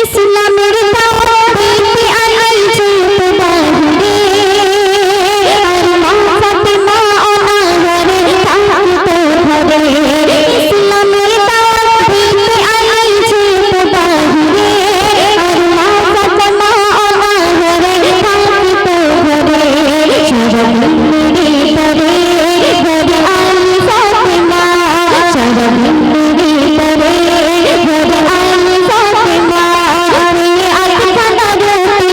ইসলামের দাওয়াতে আইছে বাহিরে আর মা ফাতেমা অনারে থাকতো ঘরে ইসলামের দাওয়াতে আইছে বাহিরে আর মা ফাতেমা অনারে থাকতো ঘরে শরবুন্দি তরে ঘরে আলি ফাতেমা শরবুন্দি তরে ঘরে আলি ফাতেমা রে আতখানা রুটি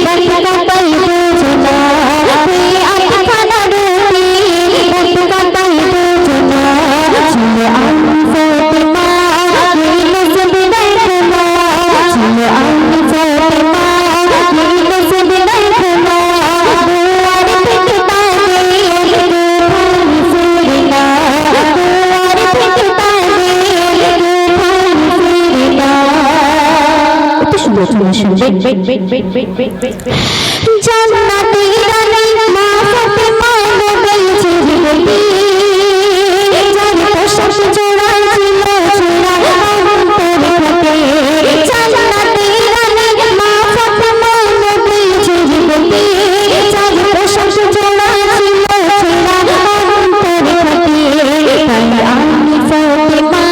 বটকা পাইতো জনা রে আতখানা রুটি বটকা পাইতো জনা ছিল আলি ফাতেমা রে নসব দেখনা ছিল আলি ফাতেমা রে নসব দেখনা দুয়ার থেকে তাদের রূহানি ফিরিনা দুয়ার থেকে তাদের রূহানি ফিরিনা এত সুন্দর শুনবে জান্নাতি রানী মা ফাতেমা নবীর জীবনী যার পোশাক জোড়া ছিল জোড়া অন্তরে থাকে জান্নাতি রানী মা ফাতেমা নবীর জীবনী যার পোশাক জোড়া ছিল জোড়া অন্তরে থাকে তাই আমি ফাতেমা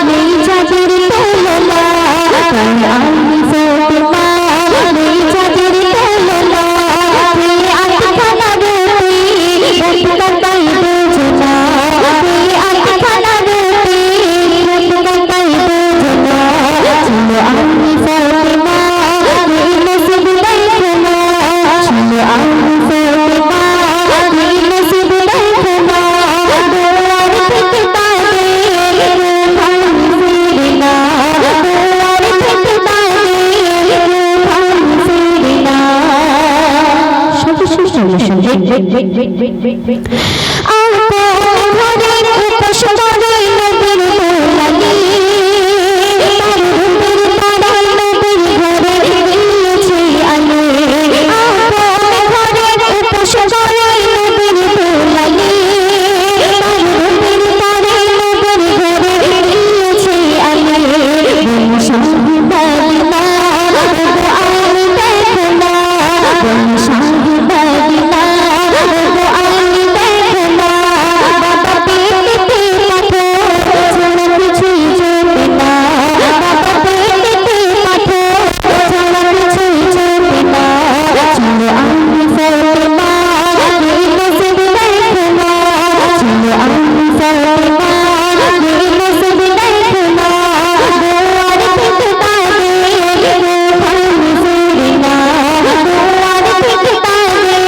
নেই যাদের তুলনা তাই আমি ফাতেমা নেই যাদের তুলনা রে আতখানা রুটি বটকা পাইতো জনা রে আতখানা রুটি বটকা পাইতো জনা ছিল আমি ফাতেমা রে নসিব দেখনা ছিল আমি ফাতেমা রে নসিব দেখনা দুয়ার থেকে তাদের রূহানি ফিরিনা দুয়ার থেকে তাদের রূহানি ফিরিনা শুনবে ঘরের উপাস করে নবীর দোলালি তার রূপের তারাই নবীর ঘরে দিয়েছে আলো ঘরের উপাস করে নবীর দোলালি তার রূপের তারাই নবীর ঘরে দিয়েছে আলো বংশাহি বালিনা আমি দেখনা বংশাহি বালিনা আমি দেখনা বাবা পেটেতে পাথর ছাড়া কিছুই চলবে না বাবা পেটেতে পাথর ছাড়া কিছুই চলবে না ছিল আমি ফাতেমা রে নসিব দেখনা ছিল আমি ফাতেমা রে নসিব দেখনা দুয়ার থেকে তাদের রূহানি ফিরিনা দুয়ার থেকে তাদের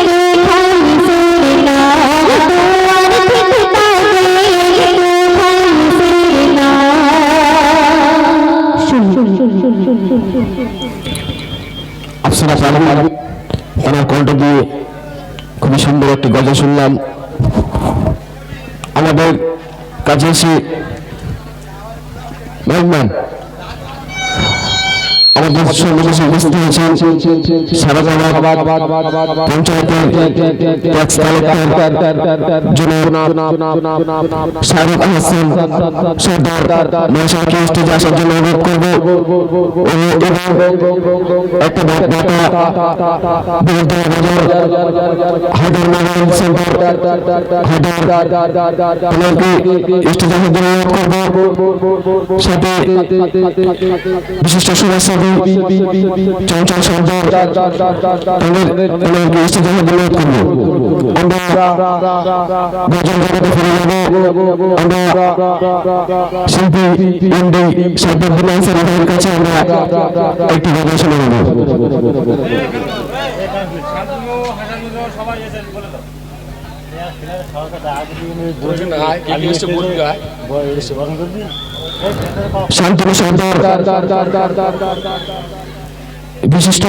রূহানি ফিরিনা দুয়ার থেকে তাদের রূহানি ফিরিনা আফসানা পারভীন ওনার কণ্ঠ দিয়ে খুবই সুন্দর একটি গজল শুনলাম। আমাদের কাছে এসে মেহমান আমাদের সমাবেশে উপস্থিত হয়েছেন সারাজাবাদ পঞ্চায়েতের ট্যাক্স কালেক্টর জনাব শাহরুখ হাসান সর্দার মহাশয়কে স্টেজে আসার জন্য অনুরোধ করব এবং একটা বার্তা হায়দার মোবাইল সেন্টার হায়দার ওনাকে স্টেজে আসার জন্য অনুরোধ করব। সাথে বিশিষ্ট সমাজসেবী চঞ্চল সর্দার ওনাকে স্টেজে আসার জন্য অনুরোধ করব। আমরা গজল জগতে ফিরে যাব। আমরা শিল্পী এমডি সাদ্দার আনসারী ভাইয়ের কাছে আমরা একটি গজল শুনে নেব। শান্তনু সর্দার বিশিষ্ট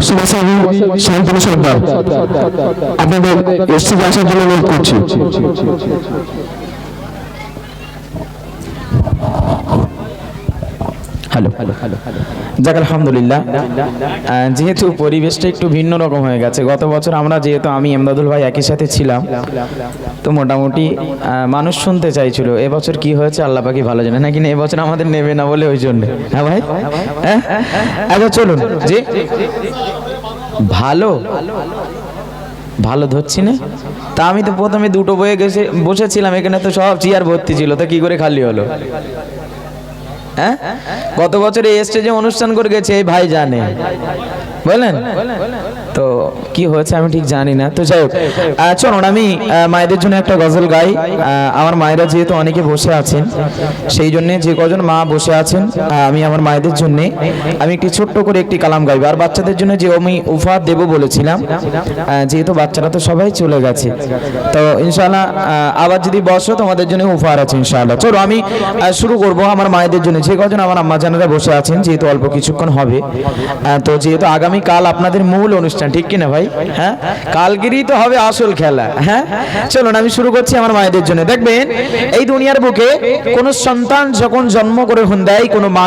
সমাজসেবী শান্তনু সর্দার আপনাদের স্টেজে আসার জন্য অনুরোধ করছি। হ্যালো। হ্যালো যাক আলহামদুলিল্লাহ। যেহেতু পরিবেশটা একটু ভিন্ন রকম হয়ে গেছে, গত বছর আমরা যেহেতু আমি এমদাদুল ভাই একই সাথে ছিলাম, তো মোটামুটি মানুষ শুনতে চাইছিল। এবছর কি হয়েছে আল্লাহ পাকি ভালো জানে, নাকি না এবছর আমাদের নেবে না বলে ওই জন্য। হ্যাঁ ভাই, হ্যাঁ আচ্ছা চলুন। জি ভালো ভালো ধরছি না তা, আমি তো প্রথমে দুটো বয়ে গেছে বসেছিলাম, এখানে তো সব চেয়ার ভর্তি ছিল, তা কি করে খালি হলো? হ্যাঁ গত বছর এই স্টেজে অনুষ্ঠান করে গেছে এই ভাই জানে, বলেন তো কি হয়েছে আমি ঠিক জানি না। তো যাই হোক, চলুন আমি মায়েদের জন্য একটা গজল গাই। আমার মায়েরা যেহেতু অনেকে বসে আছেন, সেই জন্য যে কজন মা বসে আছেন, আমি আমার মায়েদের জন্য আমি একটি ছোট্ট করে একটি কালাম গাইব। আর বাচ্চাদের জন্য যে আমি উপহার দেব বলেছিলাম, যেহেতু বাচ্চারা তো সবাই চলে গেছে, তো ইনশাআল্লাহ আবার যদি বসো তোমাদের জন্য উপহার আছে ইনশাআল্লাহ। চলো আমি শুরু করব আমার মায়েদের জন্য, যে কজন আমার আম্মা জানেরা বসে আছেন, যেহেতু অল্প কিছুক্ষণ হবে। তো যেহেতু আগামী কাল আপনাদের মূল অনুষ্ঠান, ঠিক কিনা ভাই? হ্যাঁ কালকেরই তো হবে আসল খেলা। হ্যাঁ চলুন আমি শুরু করছি আমার মায়েদের জন্য। দেখবেন এই দুনিয়ার বুকে কোন সন্তান যখন জন্ম গ্রহণ দেয়, কোনো মা